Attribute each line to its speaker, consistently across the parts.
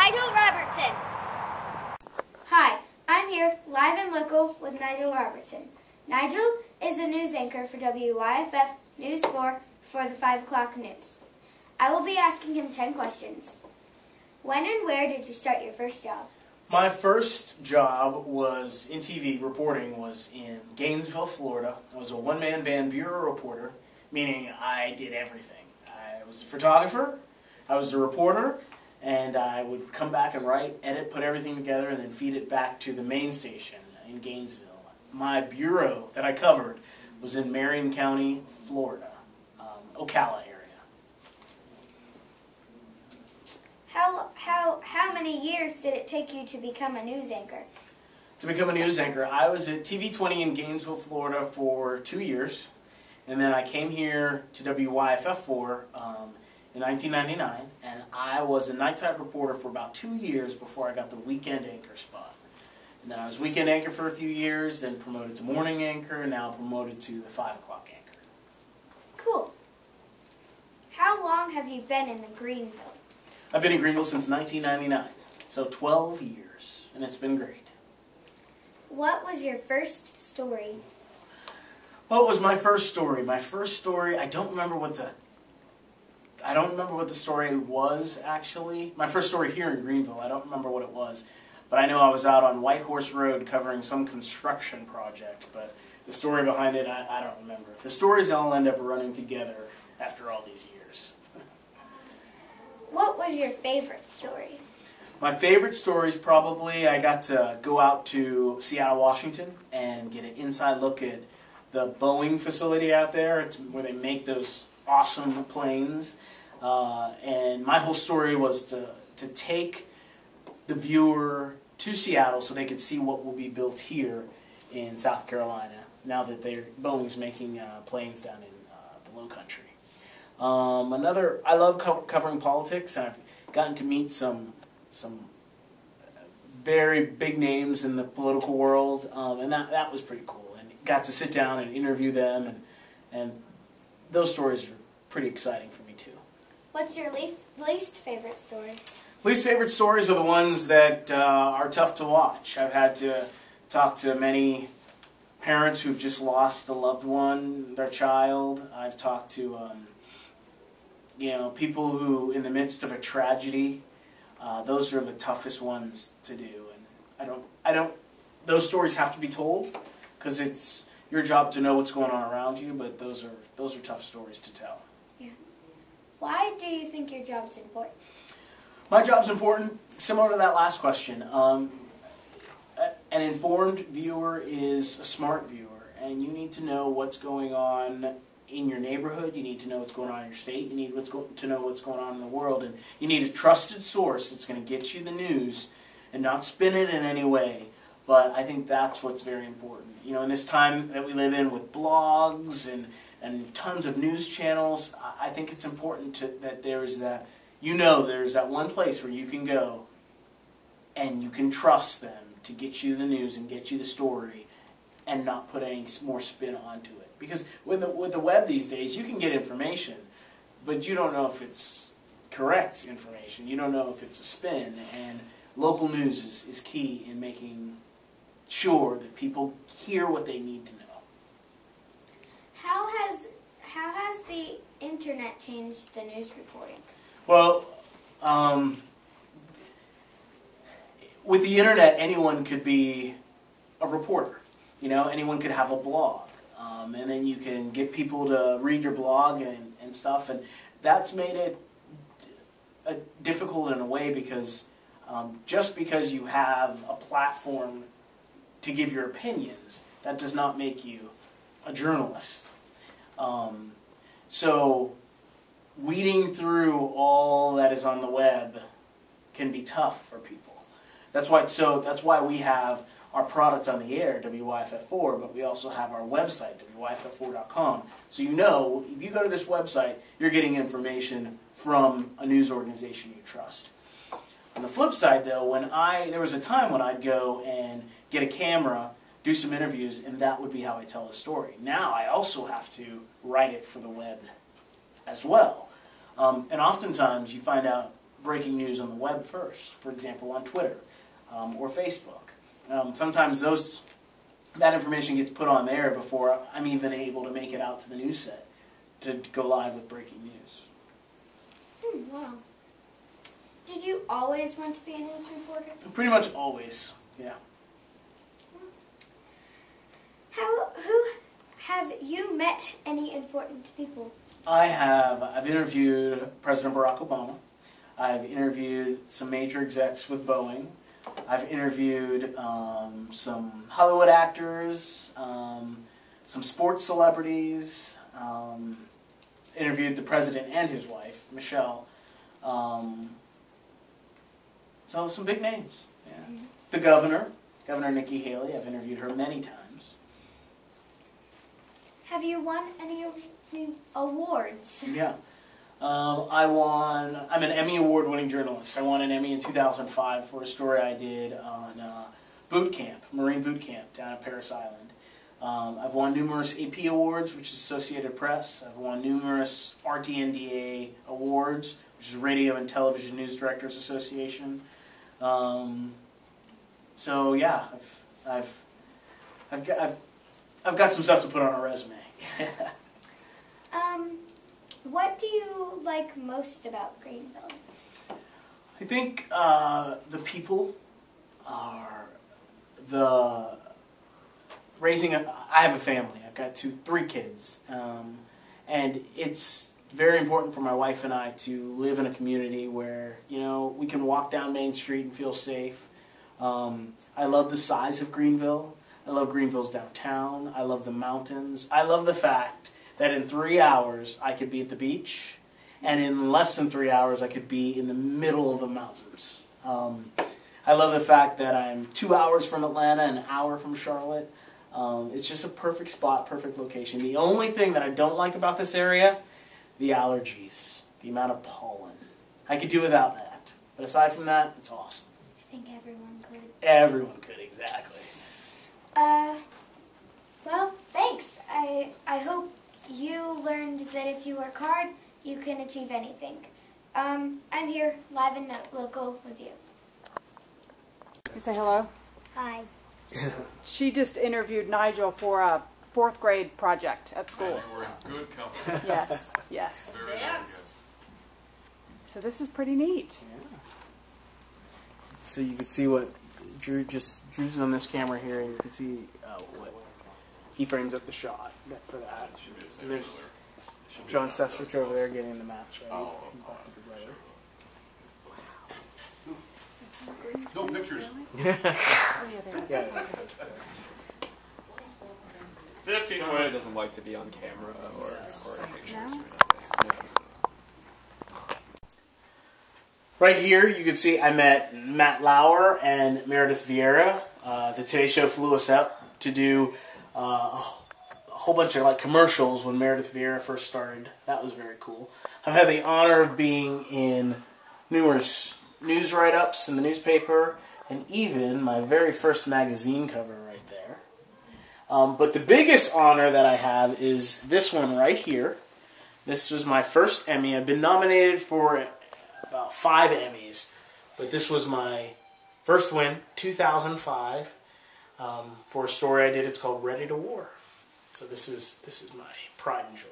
Speaker 1: Nigel Robertson. Hi, I'm here live and local with Nigel Robertson. Nigel is a news anchor for WYFF News 4 for the 5 o'clock news. I will be asking him 10 questions. When and where did you start your first job?
Speaker 2: My first job was in TV reporting was in Gainesville, Florida. I was a one-man band bureau reporter, meaning I did everything. I was a photographer, I was a reporter, and I would come back and write, edit, put everything together, and then feed it back to the main station in Gainesville. My bureau that I covered was in Marion County, Florida, Ocala area.
Speaker 1: How many years did it take you to become a news anchor?
Speaker 2: To become a news anchor, I was at TV 20 in Gainesville, Florida for 2 years, and then I came here to WYFF4 in 1999, and I was a nighttime reporter for about 2 years before I got the weekend anchor spot. And then I was weekend anchor for a few years, then promoted to morning anchor, and now promoted to the 5 o'clock anchor.
Speaker 1: Cool. How long have you been in Greenville?
Speaker 2: I've been in Greenville since 1999, so 12 years, and it's been great.
Speaker 1: What was your first story?
Speaker 2: What was my first story? My first story, I don't remember what the story was, actually. My first story here in Greenville, I don't remember what it was. But I know I was out on White Horse Road covering some construction project. But the story behind it, I don't remember. The stories all end up running together after all these years.
Speaker 1: What was your favorite story?
Speaker 2: My favorite story is probably I got to go out to Seattle, Washington, and get an inside look at the Boeing facility out there. It's where they make those awesome planes. And my whole story was to take the viewer to Seattle so they could see what will be built here in South Carolina now that Boeing's making planes down in the Low Country. I love covering politics, and I've gotten to meet some very big names in the political world, and that was pretty cool. And got to sit down and interview them, and those stories are pretty exciting for me too.
Speaker 1: What's your least favorite story?
Speaker 2: Least favorite stories are the ones that are tough to watch. I've had to talk to many parents who've just lost a loved one, their child. I've talked to people who, in the midst of a tragedy, those are the toughest ones to do. And those stories have to be told because it's your job to know what's going on around you. But those are tough stories to tell.
Speaker 1: Yeah. Why do you think your job's important?
Speaker 2: My job's important, similar to that last question. An informed viewer is a smart viewer, and you need to know what's going on in your neighborhood, you need to know what's going on in your state, you need to know what's going on in the world, and you need a trusted source that's going to get you the news and not spin it in any way. But I think that's what's very important. In this time that we live in with blogs and tons of news channels, I think it's important that there's that one place where you can go and you can trust them to get you the news and get you the story and not put any more spin onto it. Because with the web these days, you can get information, but you don't know if it's correct information. You don't know if it's a spin. And local news is key in making sure that people hear what they need to know.
Speaker 1: How has the internet changed the news reporting?
Speaker 2: Well, with the internet, anyone could be a reporter. Anyone could have a blog. And then you can get people to read your blog and stuff. And that's made it difficult in a way because just because you have a platform to give your opinions, that does not make you a journalist. So weeding through all that is on the web can be tough for people. That's why we have our product on the air, WYFF4, but we also have our website, WYFF4.com. So if you go to this website, you're getting information from a news organization you trust. On the flip side, though, there was a time when I'd go and get a camera, do some interviews, and that would be how I tell the story. Now I also have to write it for the web as well. And oftentimes you find out breaking news on the web first, for example, on Twitter or Facebook. Sometimes that information gets put on there before I'm even able to make it out to the news set to go live with breaking news.
Speaker 1: Wow. Did you always want to be a news reporter?
Speaker 2: Pretty much always, yeah.
Speaker 1: Who have you met any important people?
Speaker 2: I have. I've interviewed President Barack Obama. I've interviewed some major execs with Boeing. I've interviewed some Hollywood actors, some sports celebrities, interviewed the president and his wife, Michelle. So some big names. Yeah. The governor, Governor Nikki Haley, I've interviewed her many times.
Speaker 1: Have you won any awards?
Speaker 2: Yeah. I'm an Emmy Award-winning journalist. I won an Emmy in 2005 for a story I did on boot camp, Marine boot camp down at Parris Island. I've won numerous AP awards, which is Associated Press. I've won numerous RTNDA awards, which is Radio and Television News Directors Association. So yeah, I've got some stuff to put on a resume.
Speaker 1: What do you like most about Greenville?
Speaker 2: I think the people are I have a family. I've got 3 kids, and it's very important for my wife and I to live in a community where we can walk down Main Street and feel safe. I love the size of Greenville. I love Greenville's downtown. I love the mountains. I love the fact that in 3 hours I could be at the beach, and in less than 3 hours I could be in the middle of the mountains. I love the fact that I'm 2 hours from Atlanta, an hour from Charlotte. It's just a perfect spot, perfect location. The only thing that I don't like about this area, the allergies, the amount of pollen. I could do without that. But aside from that, it's awesome.
Speaker 1: I think everyone could.
Speaker 2: Everyone could, exactly.
Speaker 1: Well, thanks. I hope you learned that if you work hard, you can achieve anything. I'm here, live and local with you.
Speaker 3: You say hello?
Speaker 1: Hi.
Speaker 3: She just interviewed Nigel for a 4th grade project at school.
Speaker 4: And you were in good company.
Speaker 3: Yes, yes.
Speaker 4: Very, very good.
Speaker 3: So this is pretty neat.
Speaker 2: Yeah. So you can see what Drew's on this camera here, and you can see what he frames up the shot for that. And there's John Sesfrich over there getting the maps ready.
Speaker 4: No pictures.
Speaker 2: Yeah.
Speaker 4: 15
Speaker 5: Joey
Speaker 4: away.
Speaker 5: doesn't like to be on camera or pictures or anything.
Speaker 2: Right here, you can see I met Matt Lauer and Meredith Vieira. The Today Show flew us up to do a whole bunch of commercials when Meredith Vieira first started. That was very cool. I've had the honor of being in numerous news write-ups in the newspaper, and even my very first magazine cover right there. But the biggest honor that I have is this one right here. This was my first Emmy. I've been nominated for about 5 Emmys, but this was my first win, 2005, for a story I did. It's called Ready to War. So this is my pride and joy.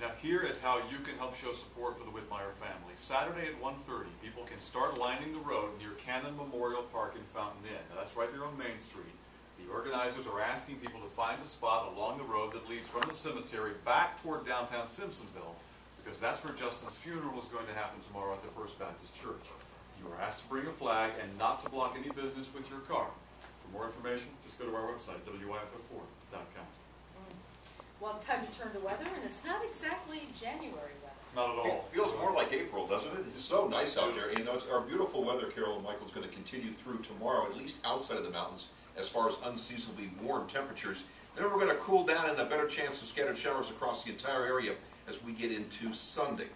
Speaker 4: Now here is how you can help show support for the Whitmire family. Saturday at 1:30, people can start lining the road near Cannon Memorial Park in Fountain Inn. Now that's right there on Main Street. The organizers are asking people to find a spot along the road that leads from the cemetery back toward downtown Simpsonville, because that's where Justin's funeral is going to happen tomorrow at the First Baptist Church. You are asked to bring a flag and not to block any business with your car. For more information, just go to our website, WIFF4.com.
Speaker 6: Well, time to turn to weather, and it's not exactly January weather.
Speaker 4: Not at all.
Speaker 7: Feels more like April, doesn't it? It's so nice out there. You know, our beautiful weather, Carol and Michael, is going to continue through tomorrow, at least outside of the mountains, as far as unseasonably warm temperatures. Then we're going to cool down and a better chance of scattered showers across the entire area as we get into Sunday.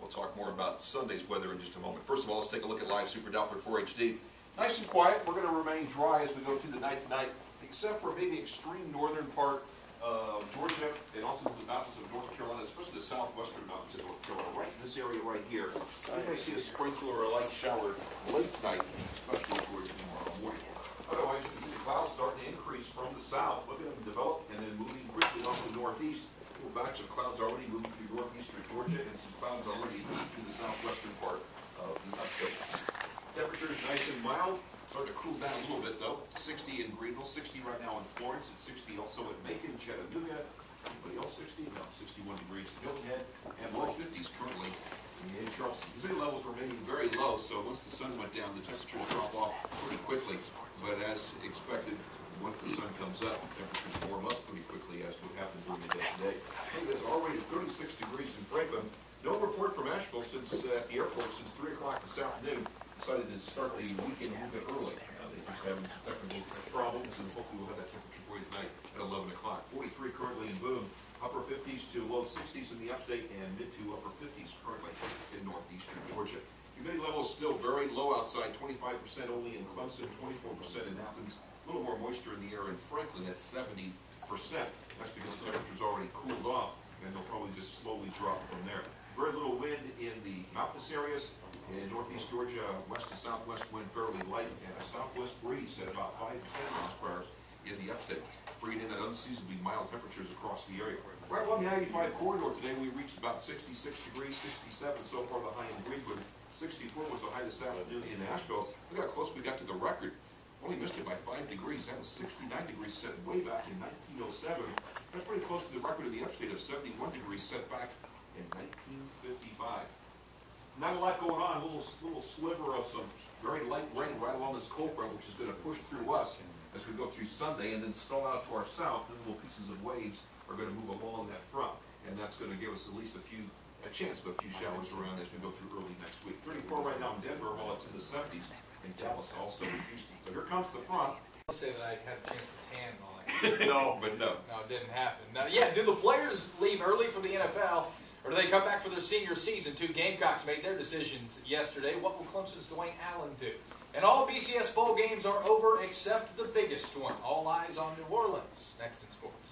Speaker 7: We'll talk more about Sunday's weather in just a moment. First of all, let's take a look at Live Super Doppler 4HD. Nice and quiet. We're going to remain dry as we go through the night tonight, except for maybe extreme northern part Georgia, and also the mountains of North Carolina, especially the southwestern mountains of North Carolina, right in this area right here. You may see a sprinkle or a light shower late night, especially towards tomorrow morning. Otherwise, you can see the clouds starting to increase from the south. Look at them develop and then moving quickly off the northeast. Little batch of clouds already moving through northeastern Georgia, and some clouds already moving through the southwestern part of the upstate. Temperatures nice and mild. Starting to cool down a little bit though. 60 in Greenville, 60 right now in Florence, and 60 also in Macon, Chattanooga. Anybody else 60? No, 61 degrees in Hilton Head, and low 50s currently in Charleston. Humidity levels remaining very low, so once the sun went down, the temperatures drop off pretty quickly. But as expected, once the sun comes up, temperatures warm up pretty quickly, as would happen during the day today. It is already 36 degrees in Franklin. No report from Asheville since at the airport since 3 o'clock this afternoon. Decided to start the weekend a little bit early. They just having technical problems, and hopefully we'll have that temperature for you tonight at 11 o'clock. 43 currently in Boone, upper 50s to low 60s in the upstate, and mid to upper 50s currently in northeastern Georgia. Humidity levels still very low outside, 25% only in Clemson, 24% in Athens. A little more moisture in the air in Franklin at 70%. That's because the temperature's already cooled off, and they'll probably just slowly drop from there. Very little wind in the mountainous areas. In northeast Georgia, west to southwest wind fairly light, and a southwest breeze at about 5 to 10 miles per hour in the upstate, bringing in that unseasonably mild temperatures across the area. Right along the I-85 corridor today, we reached about 66 degrees, 67 so far the high in Greenwood. 64 was the high this afternoon in Asheville. Look how close we got to the record. Only missed it by 5 degrees. That was 69 degrees set way back in 1907. That's pretty close to the record in the upstate of 71 degrees set back in 1955. Not a lot going on. A little sliver of some very light rain right along this cold front, which is going to push through us as we go through Sunday, and then stall out to our south. Then little pieces of waves are going to move along that front, and that's going to give us at least a chance of a few showers around as we go through early next week. 34 right now in Denver, while it's in the 70s in Dallas, also in Houston. So here comes the front.
Speaker 5: I'll say that I had a chance to tan and all that.
Speaker 7: No, but no.
Speaker 5: No, it didn't happen. Now, yeah, do the players leave early from the NFL? Or do they come back for their senior season? 2 Gamecocks made their decisions yesterday. What will Clemson's Dwayne Allen do? And all BCS bowl games are over except the biggest one. All eyes on New Orleans. Next in sports.